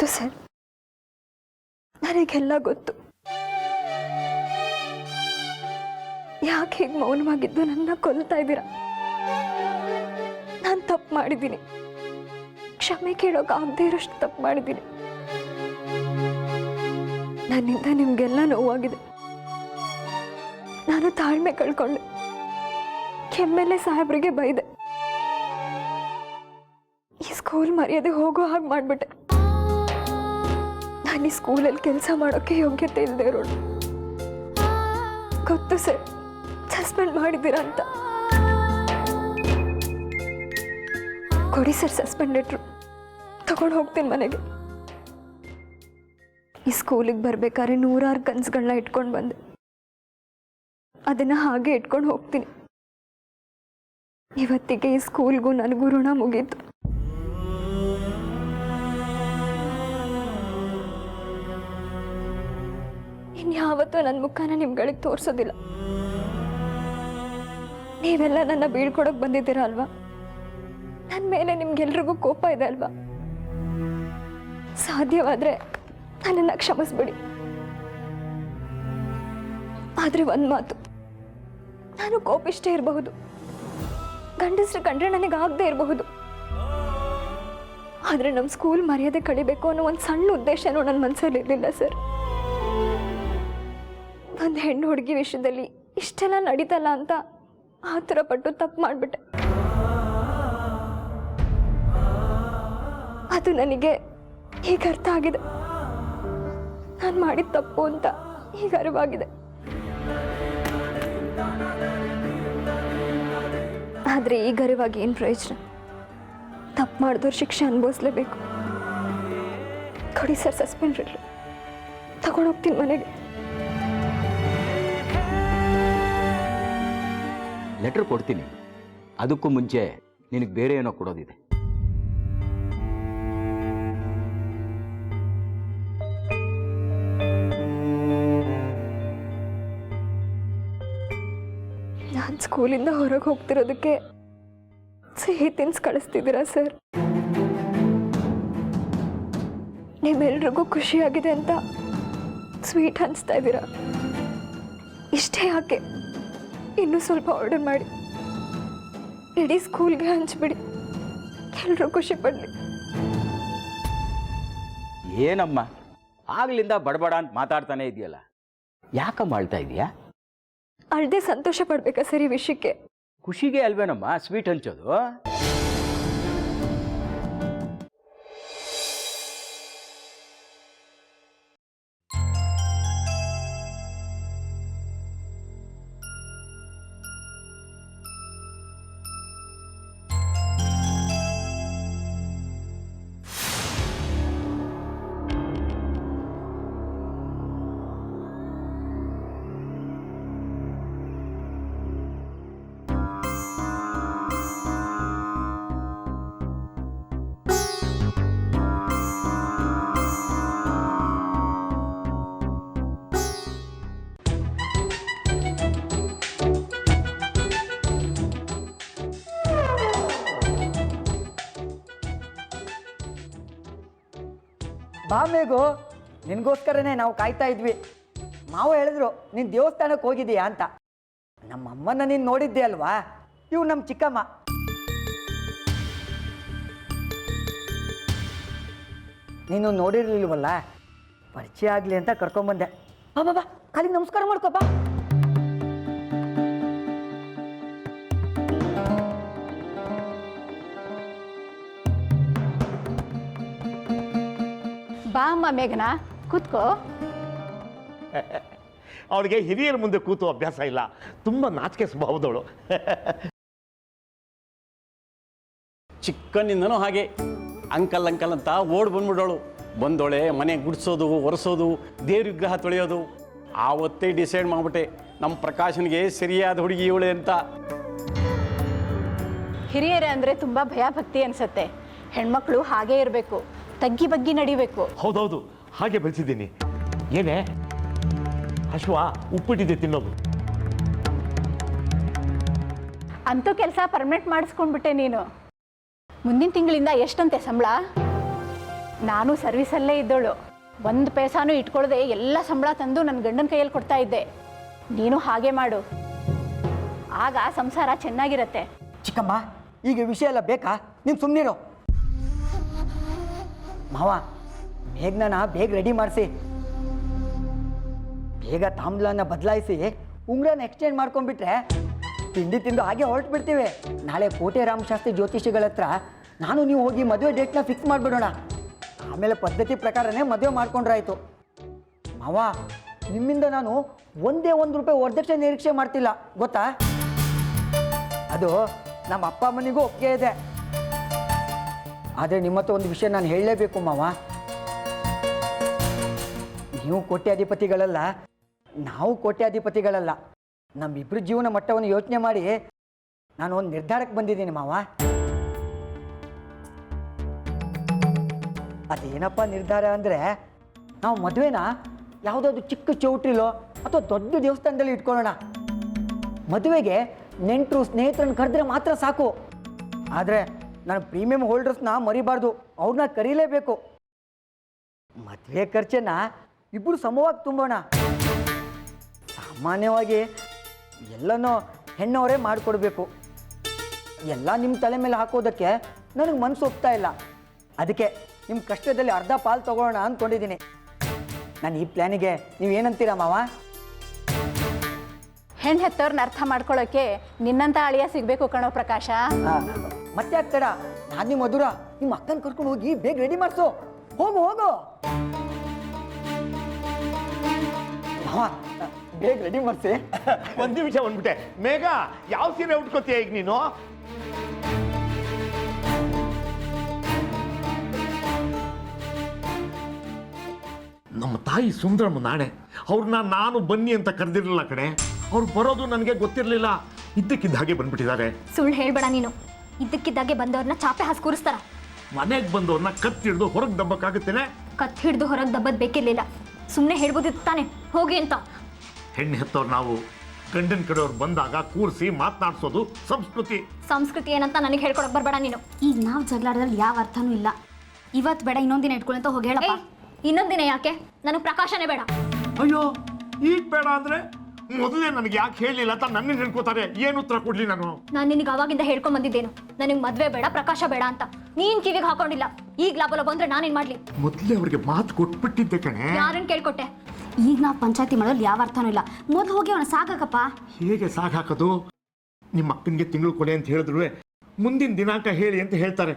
ಗೊತ್ತು ಸರ್, ನನಗೆಲ್ಲ ಗೊತ್ತು. ಯಾಕೆ ಹೀಗೆ ಮೌನವಾಗಿದ್ದು ನನ್ನ ಕೊಲ್ತಾ ಇದ್ದೀರಾ? ನಾನು ತಪ್ಪು ಮಾಡಿದ್ದೀನಿ, ಕ್ಷಮೆ ಕೇಳೋಕ್ಕಾಗದೇ ಇರೋಷ್ಟು ತಪ್ಪು ಮಾಡಿದ್ದೀನಿ. ನನ್ನಿಂದ ನಿಮಗೆಲ್ಲ ನೋವಾಗಿದೆ. ನಾನು ತಾಳ್ಮೆ ಕಳ್ಕೊಂಡೆ, ಕೆಮ್ಮೆಲೆ ಸಾಹೇಬ್ರಿಗೆ ಬೈದೆ, ಈ ಸ್ಕೂಲ್ ಮರ್ಯಾದೆ ಹೋಗೋ ಹಾಗೆ ಮಾಡಿಬಿಟ್ಟೆ. ನಾನು ಈ ಸ್ಕೂಲಲ್ಲಿ ಕೆಲಸ ಮಾಡೋಕ್ಕೆ ಯೋಗ್ಯತೆ ಇಲ್ಲದೆ ಇರೋಳು. ಗೊತ್ತು ಸರ್, ಸಸ್ಪೆಂಡ್ ಮಾಡಿದ್ದೀರಾ ಅಂತ. ಕೊಡಿ ಸರ್ ಸಸ್ಪೆಂಡ್ ಲೆಟ್ರು, ತಗೊಂಡು ಹೋಗ್ತೀನಿ ಮನೆಗೆ. ಈ ಸ್ಕೂಲಿಗೆ ಬರ್ಬೇಕಾದ್ರೆ 100 ಕನಸುಗಳನ್ನ ಇಟ್ಕೊಂಡು ಬಂದೆ, ಅದನ್ನು ಹಾಗೆ ಇಟ್ಕೊಂಡು ಹೋಗ್ತೀನಿ. ಇವತ್ತಿಗೆ ಈ ಸ್ಕೂಲ್ಗೂ ನನಗೂ ಋಣ ಮುಗೀತು. ಇನ್ಯಾವತ್ತೂ ನನ್ನ ಮುಖನ ನಿಮ್ಗಳಿಗೆ ತೋರಿಸೋದಿಲ್ಲ. ನೀವೆಲ್ಲ ನನ್ನ ಬೀಳ್ಕೊಡೋಕೆ ಬಂದಿದ್ದೀರಾ ಅಲ್ವಾ? ನನ್ನ ಮೇಲೆ ನಿಮ್ಗೆಲ್ರಿಗೂ ಕೋಪ ಇದೆ ಅಲ್ವಾ? ಸಾಧ್ಯವಾದರೆ ನನ್ನನ್ನು ಕ್ಷಮಿಸ್ಬಿಡಿ. ಆದರೆ ಒಂದು ಮಾತು, ನಾನು ಕೋಪಿಷ್ಟೇ ಇರಬಹುದು, ಗಂಡಸ್ರು ಕಂಡ್ರೆ ನನಗಾಗದೇ ಇರಬಹುದು. ಆದರೆ ನಮ್ಮ ಸ್ಕೂಲ್ ಮರ್ಯಾದೆ ಕಳಿಬೇಕು ಅನ್ನೋ ಒಂದು ಸಣ್ಣ ಉದ್ದೇಶನೂ ನನ್ನ ಮನಸ್ಸಲ್ಲಿ ಇರಲಿಲ್ಲ ಸರ್. ಒಂದು ಹೆಣ್ಣು ಹುಡುಗಿ ವಿಷಯದಲ್ಲಿ ಇಷ್ಟೆಲ್ಲ ನಡೀತಲ್ಲ ಅಂತ ಆತುರ ಪಟ್ಟು ತಪ್ಪು ಮಾಡಿಬಿಟ್ಟೆ. ಅದು ನನಗೆ ಈಗ ಅರ್ಥ ಆಗಿದೆ. ನಾನು ಮಾಡಿದ ತಪ್ಪು ಅಂತ ಈಗ ಅರಿವಾಗಿದೆ. ಆದರೆ ಈಗ ಅರಿವಾಗಿ ಏನು ಪ್ರಯೋಜನ? ತಪ್ಪು ಮಾಡಿದವ್ರು ಶಿಕ್ಷೆ ಅನುಭವಿಸ್ಲೇಬೇಕು. ಕೊಡಿ ಸರ್ ಸಸ್ಪೆಂಡ್ ಲೆಟ್ರು, ತಗೊಂಡೋಗ್ತೀನಿ ಮನೆಗೆ. ಲೆಟ್ರ್ ಕೊಡ್ತೀನಿ, ಅದಕ್ಕೂ ಮುಂಚೆ ನಿನಗೆ ಬೇರೆ ಏನೋ ಕೊಡೋದಿದೆ. ನಾನು ಸ್ಕೂಲಿಂದ ಹೊರಗೆ ಹೋಗ್ತಿರೋದಕ್ಕೆ ಸಿಹಿ ತಿನ್ಸ್ ಕಳಿಸ್ತಿದ್ದೀರಾ ಸರ್? ನಿಮ್ಮೆಲ್ರಿಗೂ ಖುಷಿಯಾಗಿದೆ ಅಂತ ಸ್ವೀಟ್ ಹಂಚ್ತಾ ಇದ್ದೀರಾ? ಇಷ್ಟೇ ಯಾಕೆ, ಇನ್ನೂ ಸ್ವಲ್ಪ ಆರ್ಡರ್ ಮಾಡಿ ಇಡೀ ಸ್ಕೂಲ್ಗೆ ಹಂಚ್ಬಿಡಿ, ಎಲ್ಲರೂ ಖುಷಿ ಪಡಲಿ. ಏನಮ್ಮ ಆಗ್ಲಿಂದ ಬಡಬಡ ಅಂತ ಮಾತಾಡ್ತಾನೆ ಇದೆಯಲ್ಲ, ಯಾಕಮ್ಮ ಅಳ್ತಾ ಇದೆಯಾ? ಅಳ್ದೆ ಸಂತೋಷ ಪಡ್ಬೇಕಾ ಸರಿ ವಿಷಯಕ್ಕೆ? ಖುಷಿಗೆ ಅಲ್ವೇನಮ್ಮ ಸ್ವೀಟ್ ಹಂಚೋದು? ಬಾ ಮೇಘು, ನಿನಗೋಸ್ಕರನೇ ನಾವು ಕಾಯ್ತಾ ಇದ್ವಿ. ಮಾವು ಹೇಳಿದ್ರು ನೀನು ದೇವಸ್ಥಾನಕ್ಕೆ ಹೋಗಿದ್ದೀಯಾ ಅಂತ. ನಮ್ಮಮ್ಮನ ನೀನು ನೋಡಿದ್ದೆ ಅಲ್ವಾ? ಇವು ನಮ್ಮ ಚಿಕ್ಕಮ್ಮ. ನೀನು ನೋಡಿರ್ಲಿಲ್ವಲ್ಲ, ಪರಿಚಯ ಆಗಲಿ ಅಂತ ಕರ್ಕೊಂಬಂದೆ. ಬಾ ಬಾ ಬಾ, ಕಾಲಿಗೆ ನಮಸ್ಕಾರ ಮಾಡ್ಕೋ ಬಾ. ಬಾ ಅಮ್ಮ ಮೇಘನಾ, ಕೂತ್ಕೋ. ಅವಳಿಗೆ ಹಿರಿಯರ ಮುಂದೆ ಕೂತು ಅಭ್ಯಾಸ ಇಲ್ಲ, ತುಂಬ ನಾಚಿಕೆ ಸ್ವಭಾವದವಳು. ಚಿಕ್ಕನಿಂದನೂ ಹಾಗೆ ಅಂಕಲ್ ಅಂಕಲ್ ಅಂತ ಓಡ್ ಬಂದ್ಬಿಡೋಳು. ಬಂದೋಳೆ ಮನೆ ಗುಡಿಸೋದು, ಒರೆಸೋದು, ದೇವ್ರ ವಿಗ್ರಹ ತೊಳೆಯೋದು. ಆವತ್ತೇ ಡಿಸೈಡ್ ಮಾಡಿಬಿಟ್ಟೆ ನಮ್ಮ ಪ್ರಕಾಶನಿಗೆ ಸರಿಯಾದ ಹುಡುಗಿ ಇವಳೆ ಅಂತ. ಹಿರಿಯರೇ ಅಂದರೆ ತುಂಬ ಭಯ ಭಕ್ತಿ ಅನಿಸುತ್ತೆ. ಹೆಣ್ಮಕ್ಳು ಹಾಗೇ ಇರಬೇಕು, ತಗ್ಗಿ ಬಗ್ಗಿ ನಡಿಬೇಕು. ಹೌದೌದು, ಹಾಗೆ ಬೆಳೆಸಿದ್ದೀನಿ. ಏನೇ ಅಶ್ವ ಉಪ್ಪಿಟ್ಟಿದೆ ತಿನ್ನೋದು? ಅಂತೂ ಕೆಲಸ ಪರ್ಮನೆಂಟ್ ಮಾಡಿಸ್ಕೊಂಡ್ಬಿಟ್ಟೆ ನೀನು. ಮುಂದಿನ ತಿಂಗಳಿಂದ ಎಷ್ಟಂತೆ ಸಂಬಳ? ನಾನು ಸರ್ವಿಸಲ್ಲೇ ಇದ್ದೋಳು. ಒಂದು ಪೈಸಾನು ಇಟ್ಕೊಳ್ಳದೆ ಎಲ್ಲ ಸಂಬಳ ತಂದು ನನ್ನ ಗಂಡನ ಕೈಯಲ್ಲಿ ಕೊಡ್ತಾ ಇದ್ದೆ. ನೀನು ಹಾಗೆ ಮಾಡು, ಆಗ ಸಂಸಾರ ಚೆನ್ನಾಗಿರತ್ತೆ. ಚಿಕ್ಕಮ್ಮ, ಈಗ ಈ ವಿಷಯ ಎಲ್ಲ ಬೇಕಾ? ನೀನು ಸುಮ್ಮನಿರೋ. ಮಾವ, ಮೇಘ್ನ ಬೇಗ ರೆಡಿ ಮಾಡಿಸಿ, ಬೇಗ ತಾಂಬೂಲನ ಬದಲಾಯಿಸಿ ಉಂಗ್ರನ ಎಕ್ಸ್ಚೇಂಜ್ ಮಾಡ್ಕೊಂಡ್ಬಿಟ್ರೆ ತಿಂಡಿ ತಿಂದು ಹಾಗೆ ಹೊರಟು ಬಿಡ್ತೀವಿ. ನಾಳೆ ಕೋಟೆ ರಾಮಶಾಸ್ತ್ರಿ ಜ್ಯೋತಿಷಿಗಳ ಹತ್ರ ನಾನು ನೀವು ಹೋಗಿ ಮದುವೆ ಡೇಟ್ನ ಫಿಕ್ಸ್ ಮಾಡಿಬಿಡೋಣ. ಆಮೇಲೆ ಪದ್ಧತಿ ಪ್ರಕಾರನೇ ಮದುವೆ ಮಾಡ್ಕೊಂಡ್ರಾಯ್ತು. ಮಾವ, ನಿಮ್ಮಿಂದ ನಾನು ಒಂದೇ ₹1 ವರದಕ್ಷಿಣೆ ನಿರೀಕ್ಷೆ ಮಾಡ್ತಿಲ್ಲ, ಗೊತ್ತಾ? ಅದು ನಮ್ಮ ಅಪ್ಪ ಅಮ್ಮನಿಗೂ ಒಪ್ಪಿಗೆ ಇದೆ. ಆದರೆ ನಿಮ್ಮ ಹತ್ರ ಒಂದು ವಿಷಯ ನಾನು ಹೇಳಲೇಬೇಕು ಮಾವ. ನೀವು ಕೋಟ್ಯಾಧಿಪತಿಗಳಲ್ಲ, ನಾವು ಕೋಟ್ಯಾಧಿಪತಿಗಳಲ್ಲ. ನಮ್ಮಿಬ್ಬರು ಜೀವನ ಮಟ್ಟವನ್ನು ಯೋಚನೆ ಮಾಡಿ ನಾನು ಒಂದು ನಿರ್ಧಾರಕ್ಕೆ ಬಂದಿದ್ದೀನಿ ಮಾವ. ಅದೇನಪ್ಪ ನಿರ್ಧಾರ ಅಂದರೆ, ನಾವು ಮದುವೆನ ಯಾವುದಾದ್ರು ಚಿಕ್ಕ ಚೌಟ್ರಿಲೋ ಅಥವಾ ದೊಡ್ಡ ದೇವಸ್ಥಾನದಲ್ಲಿ ಇಟ್ಕೊಳ್ಳೋಣ. ಮದುವೆಗೆ ನೆಂಟರು ಸ್ನೇಹಿತರನ್ನು ಕರೆದ್ರೆ ಮಾತ್ರ ಸಾಕು. ಆದರೆ ನಾನು ಪ್ರೀಮಿಯಂ ಹೋಲ್ಡರ್ಸ್ನ ಮರಿಬಾರ್ದು, ಅವ್ರನ್ನ ಕರೀಲೇಬೇಕು. ಮದುವೆ ಖರ್ಚನ್ನ ಇಬ್ಬರು ಸಮವಾಗಿ ತುಂಬೋಣ. ಸಾಮಾನ್ಯವಾಗಿ ಎಲ್ಲನೂ ಹೆಣ್ಣವರೇ ಮಾಡಿಕೊಡ್ಬೇಕು. ಎಲ್ಲ ನಿಮ್ಮ ತಲೆ ಮೇಲೆ ಹಾಕೋದಕ್ಕೆ ನನಗೆ ಮನಸ್ಸು ಒಪ್ತಾ ಇಲ್ಲ. ಅದಕ್ಕೆ ನಿಮ್ಮ ಕಷ್ಟದಲ್ಲಿ ಅರ್ಧ ಪಾಲು ತಗೊಳ್ಳೋಣ ಅಂದ್ಕೊಂಡಿದ್ದೀನಿ. ನಾನು ಈ ಪ್ಲ್ಯಾನಿಗೆ ನೀವೇನಂತೀರಾ ಮಾವ? ಹೆಣ್ಣು ಹೆತ್ತವ್ರನ್ನ ಅರ್ಥ ಮಾಡ್ಕೊಳ್ಳೋಕೆ ನಿನ್ನಂತ ಅಳಿಯ ಸಿಗಬೇಕು ಕಣೋ ಪ್ರಕಾಶ. ಮತ್ತೆ ಆಗ್ತಾಡ? ನಾನು ನಿಮ್ಮ ಮಧುರ ನಿಮ್ಮ ಅಕ್ಕನ ಕರ್ಕೊಂಡು ಹೋಗಿ ಬೇಗ ರೆಡಿ ಮಾಡಿಸು. ಹೋಗು ಹೋಗು ಮಾವ, ಬೇಗ ರೆಡಿ ಮಾಡಿಸಿ. ಒಂದು ನಿಮಿಷ ಬಂದ್ಬಿಟ್ಟೆ. ಮೇಘ, ಯಾವ ಸೀರೆ ಉಟ್ಕೋತೀಯ ಈಗ ನೀನು? ನಮ್ಮ ತಾಯಿ ಸುಂದರಮ್ಮ ನಾಣೆ. ಅವ್ರನ್ನ ನಾನು ಬನ್ನಿ ಅಂತ ಕರೆದಿರಲಿಲ್ಲ ಕಣೆ. ಅವ್ರು ಬರೋದು ನನಗೆ ಗೊತ್ತಿರಲಿಲ್ಲ. ಇದ್ದಕ್ಕಿದ್ದ ಹಾಗೆ ಬಂದ್ಬಿಟ್ಟಿದ್ದಾರೆ. ಸುಳ್ಳು ಹೇಳ್ಬೇಡ ನೀನು. ಇದ್ದಕ್ಕಿದ್ದಾಗೆ ಬಂದವ್ರನ್ನ ಚಾಪೆ ಹಾಸಿ ಕೂರಿಸ್ತಾರ. ಮನೆಗೆ ಬಂದವ್ರನ್ನ ಕತ್ತಿಡ್ದು ಹೊರಗೆ ದಬ್ಬಕ್ಕಾಗುತ್ತೇನೆ? ಕತ್ ಹಿಡ್ದು ಹೊರಗೆ ದಬ್ಬದ್ ಬೇಕಿರ್ಲಿಲ್ಲ. ಸುಮ್ಮನೆ ಹೇಳ್ಬೋದಿತ್ತು ತಾನೆ ಹೋಗಿ ಅಂತ. ಹೆಣ್ಣು ಹೆತ್ತವ್ರು ನಾವು ಗಂಡನ ಕಡೆಯವ್ರು ಬಂದಾಗ ಕೂರಿಸಿ ಮಾತನಾಡ್ಸೋದು ಸಂಸ್ಕೃತಿ. ಸಂಸ್ಕೃತಿ ಏನಂತ ನನಗೆ ಹೇಳ್ಕೊಡಕ್ ಬರ್ಬೇಡ ನೀನು. ಈಗ ನಾವು ಜಗಳಾಡೋದ್ರಲ್ಲಿ ಯಾವ ಅರ್ಥನೂ ಇಲ್ಲ. ಇವತ್ತು ಬೇಡ, ಇನ್ನೊಂದಿನ ಇಟ್ಕೊಳ್ಳಿ ಅಂತ ಹೋಗಿ ಹೇಳಪ್ಪ. ಇನ್ನೊಂದು ದಿನ ಯಾಕೆ? ನನಗೆ ಪ್ರಕಾಶನೇ ಬೇಡ. ಅಯ್ಯೋ, ಈಗ ಬೇಡ ಅಂದ್ರೆ ಮೊದಲೇ ನನಗೆ ಯಾಕೆ ಹೇಳಲಿಲ್ಲ ಅಂತ ನನ್ನ ಹೇಳ್ಕೋತಾರೆ. ಏನು ಉತ್ತರ ಕೊಡ್ಲಿ ನಾನು? ನಾನು ನಿನಗೆ ಅವಾಗಿಂದ ಹೇಳ್ಕೊಂಡ್ ಬಂದಿದ್ದೇನು, ನನಗೆ ಮದ್ವೆ ಬೇಡ, ಪ್ರಕಾಶ ಬೇಡ ಅಂತ. ನೀನ್ ಕಿವಿಗೆ ಹಾಕೊಂಡಿಲ್ಲ. ಈಗ ಲಾಭಲ ಬಂದ್ರೆ ನಾನೇನ್ ಮಾಡ್ಲಿ? ಮೊದಲೇ ಅವ್ರಿಗೆ ಮಾತು ಕೊಟ್ಬಿಟ್ಟಿದ್ದೆ ಕಣೆ. ಯಾರನ್ನ ಕೇಳ್ಕೊಟ್ಟೆ? ಈಗ ನಾವು ಪಂಚಾಯತಿ ಮಾಡೋದ್ರಲ್ಲಿ ಯಾವ ಅರ್ಥನೂ ಇಲ್ಲ. ಮೊದಲು ಹೋಗಿ ಅವನ ಸಾಕಪ್ಪ. ಹೇಗೆ ಸಾಕಾಕೋದು? ನಿಮ್ಮ ಅಕ್ಕನಿಗೆ ತಿಂಗಳು ಕೊನೆ ಅಂತ ಹೇಳಿದ್ರು ಮುಂದಿನ ದಿನಾಂಕ ಹೇಳಿ ಅಂತ ಹೇಳ್ತಾರೆ.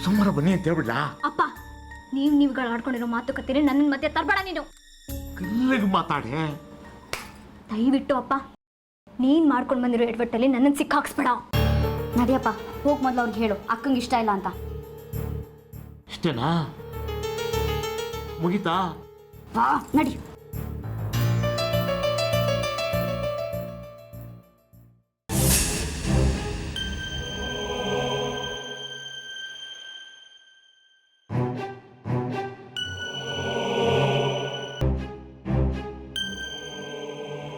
ಸೋಮವಾರ ಬನ್ನಿ ಅಂತ ಹೇಳ್ಬಿಡ್ಲಾ? ಅಪ್ಪ, ನೀವುಗಳು ಆಡ್ಕೊಂಡಿರೋ ಮಾತುಕತೆ ನನ್ನ ಮತ್ತೆ ತರಬೇಡ ನೀನು. ಕಲ್ಲಿಗೆ ಮಾತಾಡೆ. ದಯವಿಟ್ಟು ಅಪ್ಪ, ನೀನ್ ಮಾಡ್ಕೊಂಡು ಬಂದಿರೋ ಎಡ್ವಟ್ಟಲ್ಲಿ ನನ್ನನ್ನು ಸಿಕ್ಕಾಕ್ಸ್ಬೇಡ. ನಡಿಯಪ್ಪ, ಹೋಗಿ ಮೊದಲು ಅವ್ರಿಗೆ ಹೇಳು ಅಕ್ಕಂಗೆ ಇಷ್ಟ ಇಲ್ಲ ಅಂತ. ಇಷ್ಟೇನಾ? ಮುಗಿತಾ? ಬಾ ನಡಿ.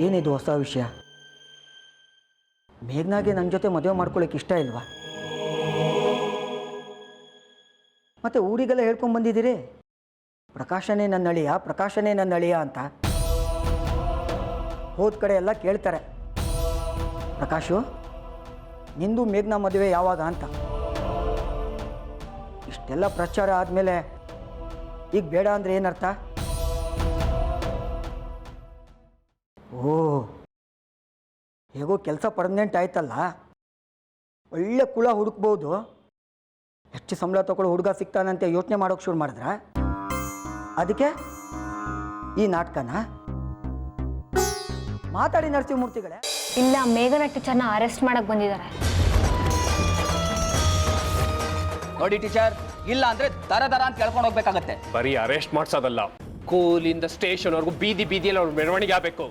ಏನಿದು ಹೊಸ ವಿಷಯ? ಮೇಘ್ನಾಗೆ ನನ್ನ ಜೊತೆ ಮದುವೆ ಮಾಡ್ಕೊಳ್ಳೋಕೆ ಇಷ್ಟ ಇಲ್ವಾ? ಮತ್ತೆ ಊರಿಗೆಲ್ಲ ಹೇಳ್ಕೊಂಡು ಬಂದಿದ್ದೀರಿ ಪ್ರಕಾಶನೇ ನನ್ನ ಅಳಿಯ, ಪ್ರಕಾಶನೇ ನನ್ನ ಅಳಿಯ ಅಂತ. ಹೋದ ಕಡೆ ಎಲ್ಲ ಕೇಳ್ತಾರೆ, ಪ್ರಕಾಶು ನಿಂದು ಮೇಘ್ನಾ ಮದುವೆ ಯಾವಾಗ ಅಂತ. ಇಷ್ಟೆಲ್ಲ ಪ್ರಚಾರ ಆದಮೇಲೆ ಈಗ ಬೇಡ ಅಂದರೆ ಏನರ್ಥ? ಓ, ಹೇಗೋ ಕೆಲಸ ಪರ್ಮನೆಂಟ್ ಆಯ್ತಲ್ಲ, ಒಳ್ಳೆ ಕುಳ ಹುಡುಕ್ಬೋದು. ಹೆಚ್ಚು ಸಂಬಳ ತಗೊಳ್ಳೋ ಹುಡುಗ ಸಿಗ್ತಾನಂತೆ ಯೋಚನೆ ಮಾಡೋಕೆ ಶುರು ಮಾಡಿದ್ರ? ಅದಕ್ಕೆ ಈ ನಾಟಕನ ಮಾತಾಡಿ ನರಸಿಂಹಮೂರ್ತಿಗಳೇ. ಇಲ್ಲ, ಮೇಘನ ಟೀಚರ್ನ ಅರೆಸ್ಟ್ ಮಾಡಕ್ ಬಂದಿದ್ದಾರೆ. ನೋಡಿ ಟೀಚರ್, ಇಲ್ಲ ಅಂದ್ರೆ ದರ ಅಂತ ಕೇಳ್ಕೊಂಡು ಹೋಗ್ಬೇಕಾಗತ್ತೆ. ಬರೀ ಅರೆಸ್ಟ್ ಮಾಡ್ಸೋದಲ್ಲ, ಸ್ಕೂಲಿಂದ ಸ್ಟೇಷನ್ವರೆಗೂ ಬೀದಿ ಬೀದಿಯಲ್ಲಿ ಅವ್ರ ಮೆರವಣಿಗೆ ಆಗಬೇಕು.